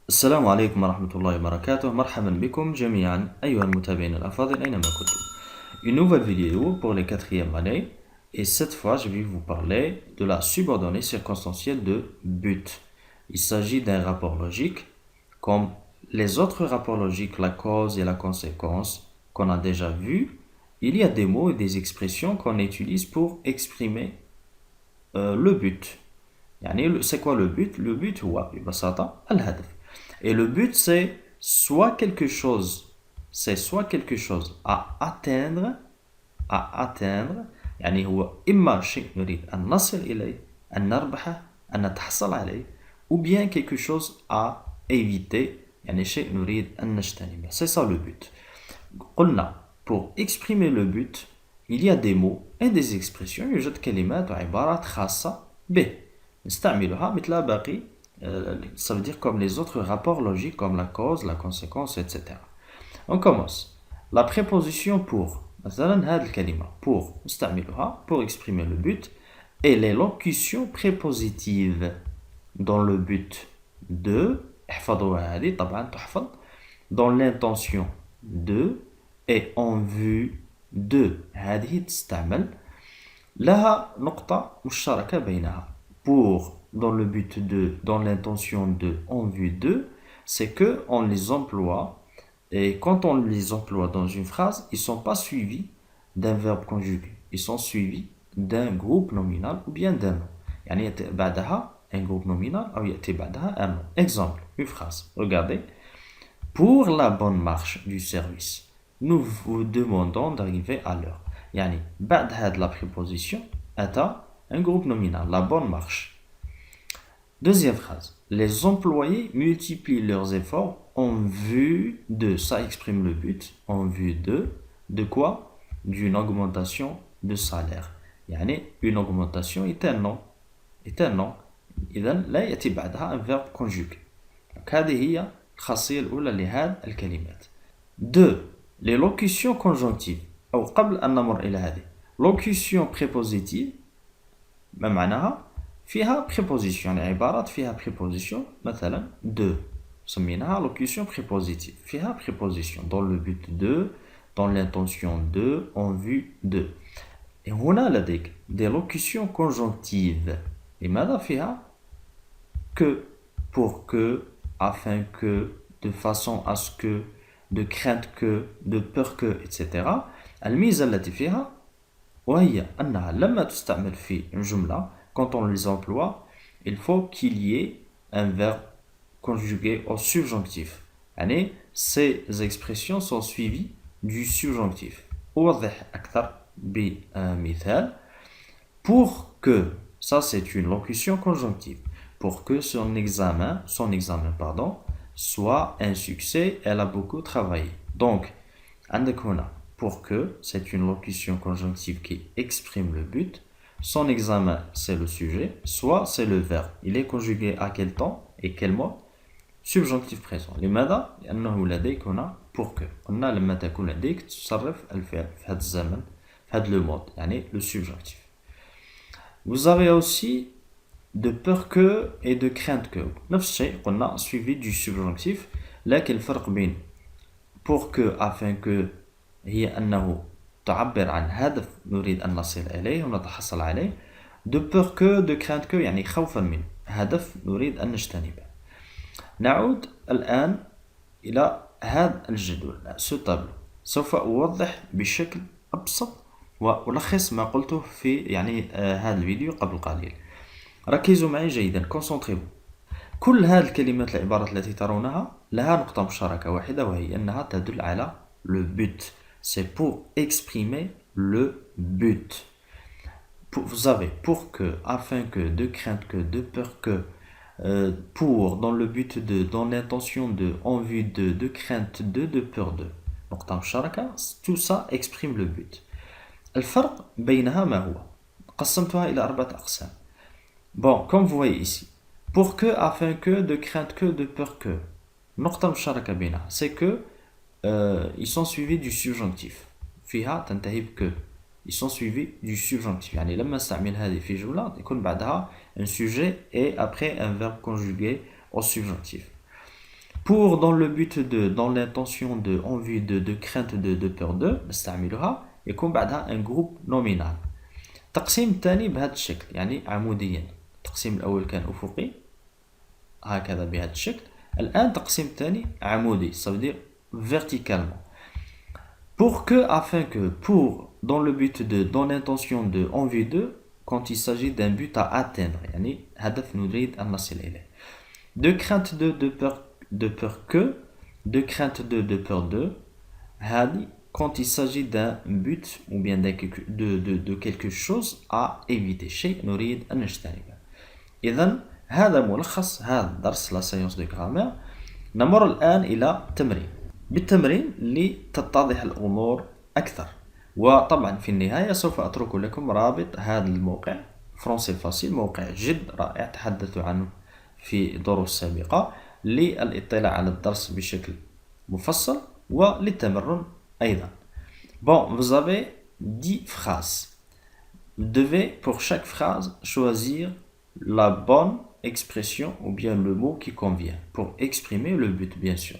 السلام عليكم ورحمة الله وبركاته. مرحبا بكم جميعا أيها المتابعين الأفاضل أينما كنتم. Une nouvelle vidéo pour les quatrièmes années et cette fois je vais vous parler de la subordonnée circonstancielle de but. Il s'agit d'un rapport logique comme les autres rapports logiques, la cause et la conséquence qu'on a déjà vu. Il y a des mots et des expressions qu'on utilise pour exprimer le but. يعني c'est quoi le but? Le but هو ببساطة الهدف. Et le but c'est soit quelque chose à atteindre يعني هو إما شيء نريد أن نصل إليه أن نربحه أن نتحصل عليه ou bien quelque chose à éviter يعني شيء نريد أن نجتنبه. C'est ça le but. قلنا pour exprimer le but il y a des mots et des expressions يوجد كلمات وعبارات خاصة به نستعملها مثل باقي ça veut dire comme les autres rapports logiques comme la cause, la conséquence, etc. On commence. La préposition pour مثلا هذه الكلمة pour نستعملها pour exprimer le but et les locutions prépositives dans le but de احفظوها هذه طبعا تحفظ dans l'intention de et en vue de هذه تستعمل لها نقطة مشتركة بينها pour dans le but de, dans l'intention de, en vue de, c'est que on les emploie et quand on les emploie dans une phrase, ils ne sont pas suivis d'un verbe conjugué, ils sont suivis d'un groupe nominal ou bien d'un nom. يعني يأتي بعدها un groupe nominal ou يأتي بعدها un nom. Exemple, une phrase. Regardez. Pour la bonne marche du service, nous vous demandons d'arriver à l'heure. يعني بعد هذه la préposition أتى un groupe nominal, la bonne marche. Deuxième phrase. Les employés multiplient leurs efforts en vue de, ça exprime le but, en vue de quoi? D'une augmentation de salaire. يعني une augmentation est un nom. إذن لا يأتي بعدها un verbe conjugué. Donc هذه هي الخاصية الأولى لهذه الكلمات. 2. Les locutions conjonctives. أو قبل أن نمر إلى هذه. Locution prépositive ما معناها؟ فيها préposition يعني عبارات فيها préposition مثلا de سميناها locution prépositive فيها préposition dans le but de dans l'intention de en vue de et هنا لديك des locutions conjonctives لماذا فيها que pour que afin que de façon à ce que de crainte que de peur que etc. الميزة التي فيها وهي أنها لما تستعمل في جملة quand on les emploie, il faut qu'il y ait un verbe conjugué au subjonctif. يعني ces expressions sont suivies du subjonctif. أوضح أكثر بمثال. Pour que, ça c'est une locution conjonctive, pour que son examen soit un succès, elle a beaucoup travaillé. Donc, عندك هنا pour que, c'est une locution conjonctive qui exprime le but. Son examen, c'est le sujet, soit c'est le verbe. Il est conjugué à quel temps et quel mot? Subjonctif présent. لماذا؟ لأنه لديك هنا pour que. قلنا لما تكون لديك تصرف الفعل في هذا الزمن في هذا le mode يعني le subjonctif. Vous avez aussi de peur que et de crainte que. نفس الشيء قلنا suivi du subjonctif لكن الفرق بين pour que afin que هي أنه تعبر عن هدف نريد أن نصل إليه ونتحصل عليه de peur que de crainte que يعني خوفا منه هدف نريد أن نجتنبه. نعود الآن إلى هذا الجدول ce tableau. سوف أوضح بشكل أبسط وألخص ما قلته في يعني هذا الفيديو قبل قليل. ركزوا معي جيدا concentrez-vous. كل هذه الكلمات العبارات التي ترونها لها نقطة مشتركة واحدة وهي أنها تدل على le but. C'est pour exprimer le but. Vous avez pour que, afin que, de crainte que, de peur que, pour, dans le but de, dans l'intention de, en vue de crainte de peur de. نقطة مشتركة, tout ça exprime le but. الفرق بينها ما هو؟ قسمتها إلى 4 أقسام. Bon, comme vous voyez ici, pour que, afin que, de crainte que, de peur que. نقطة مشتركة بينها, c'est que ils sont suivis du subjonctif. فيها تنتهي بك. Ils sont suivis du subjonctif. يعني لما نستعمل هذه في جملة يكون بعدها un sujet et après un verbe conjugué au subjonctif. pour dans le but de dans l'intention de en vue de crainte de peur de نستعملها يكون بعدها un groupe nominal. التقسيم الثاني بهذا الشكل يعني عموديا. التقسيم الأول كان أفقي هكذا بهذا الشكل. الآن التقسيم الثاني عمودي ça veut dire verticalement. Afin que, pour, dans le but de, dans l'intention de, en vue de, quand il s'agit d'un but à atteindre, يعني هدف نريد أن نصل إليه. De crainte de peur que, de crainte de peur de, هذه quand il s'agit d'un but ou bien de quelque chose à éviter. شيء نريد أن نجتنبه. إذن هذا ملخص هذا الدرس لا سيونس دو غرامير. نمر الآن إلى تمرين. بالتمرين لتتضح الأمور أكثر. وطبعا في النهاية سوف أترك لكم رابط هذا الموقع فرنسي فاسيل، موقع جد رائع تحدثت عنه في دروس سابقة للاطلاع على الدرس بشكل مفصل وللتمرن أيضا. Bon, vous avez 10 phrases. Vous devez pour chaque phrase choisir la bonne expression ou bien le mot qui convient pour exprimer le but bien sûr.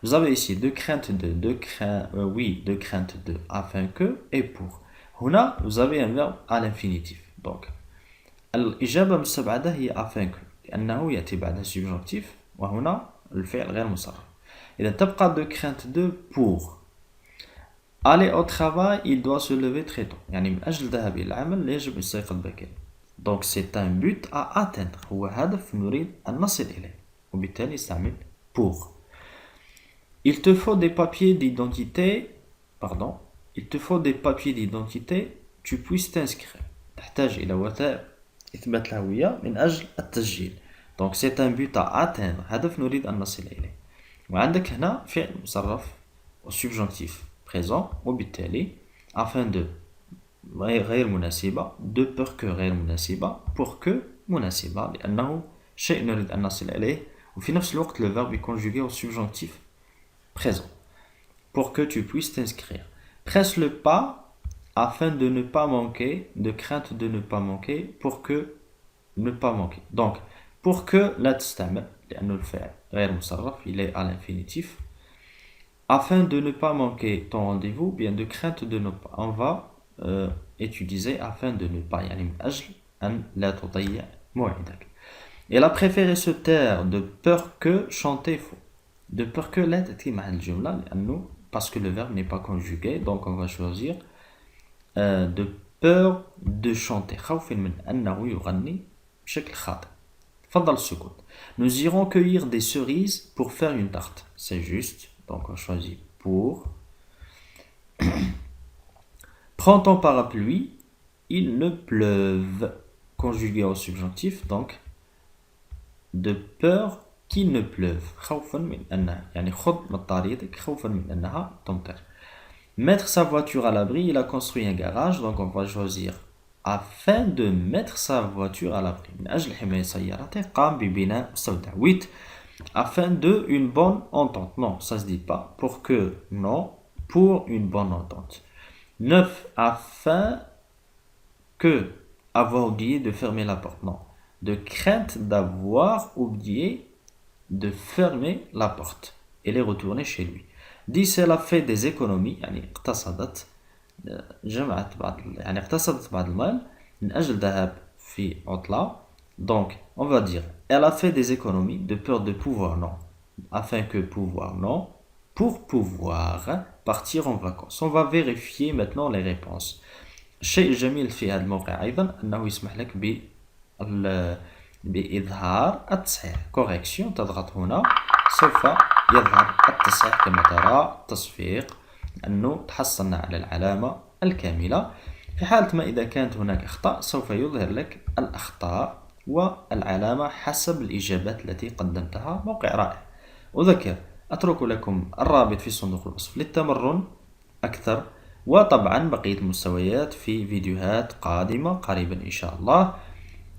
Vous avez ici de crainte de crainte de, afin que et pour. هنا vous avez un verbe à l'infinitif. Donc الإجابة المستبعدة هي afin que لأنه يأتي بعدها subjonctif وهنا الفعل غير مصرف. إذا تبقى de crainte de pour. Aller au travail, il doit se lever très tôt. يعني من أجل الذهاب إلى العمل يجب يستيقظ بكرا. Donc c'est un but à atteindre. هو هدف نريد أن نصل إليه. وبالتالي نستعمل pour. Il te faut des papiers d'identité. Pardon. Il te faut des papiers d'identité. Tu puisses t'inscrire. تحتاج إلى وثائق إثبات الهوية من أجل التسجيل. Donc c'est un but à atteindre. هدف نريد أن نصل إليه. وعندك هنا فعل مصرف au subjonctif présent وبالتالي afin de غير مناسبة de peur que غير مناسبة pour que مناسبة لأنه شيء نريد أن نصل إليه وفي نفس الوقت le verbe est conjugué au subjonctif présent pour que tu puisses t'inscrire. Presse le pas afin de ne pas manquer, de crainte de ne pas manquer, pour que ne pas manquer. Donc pour que لا تستعمل لأنه الفعل غير مصرف il est à l'infinitif. Afin de ne pas manquer ton rendez-vous, bien de crainte de ne pas. On va utiliser afin de ne pas يعني من أجل أن لا تضيع موعدك. Elle a préféré se taire de peur que chanter faux. De peur que لا تأتي مع الجملة لأنه parce que le verbe n'est pas conjugué donc on va choisir de peur de chanter خوف من أنه يغني بشكل خاطئ. تفضل السكوت. Nous irons cueillir des cerises pour faire une tarte. C'est juste. Donc on choisit pour. Prends ton parapluie, il ne pleuve. Conjugué au subjonctif, donc de peur qu'il ne pleuve. خوفا من أنها يعني خذ مطاريتك خوفا من أنها تمطر. Mettre sa voiture à l'abri, il a construit un garage, donc on va choisir afin de mettre sa voiture à l'abri. من أجل حماية سيارته قام ببناء مستودع. 8. Afin de une bonne entente. Non, ça se dit pas. Pour que, non. Pour une bonne entente. 9. Afin que, avoir oublié de fermer la porte. Non. De crainte d'avoir oublié de fermer la porte. Elle est retournée chez lui. 10. Elle a fait des économies. يعني اقتصدت جمعت بعض يعني اقتصدت بعض المال من أجل ذهاب في عطلة. Donc, on va dire, elle a fait des économies de peur de pouvoir, non. Afin que pouvoir, non. Pour pouvoir partir en vacances. On va vérifier maintenant les réponses. الشيء الجميل في هذا الموقع أيضا أنه يسمح لك بإظهار التصحيح. correction تضغط هنا سوف يظهر التصحيح كما ترى تصفيق أنه تحصلنا على العلامة الكاملة. في حالة ما إذا كانت هناك أخطاء سوف يظهر لك الأخطاء والعلامة حسب الإجابات التي قدمتها. موقع رائع. أذكر أترك لكم الرابط في صندوق الوصف للتمرن أكثر وطبعا بقية المستويات في فيديوهات قادمة قريبا إن شاء الله.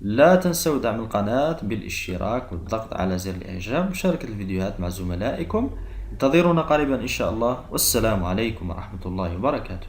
لا تنسوا دعم القناة بالاشتراك والضغط على زر الإعجاب ومشاركة الفيديوهات مع زملائكم. انتظرونا قريبا إن شاء الله والسلام عليكم ورحمة الله وبركاته.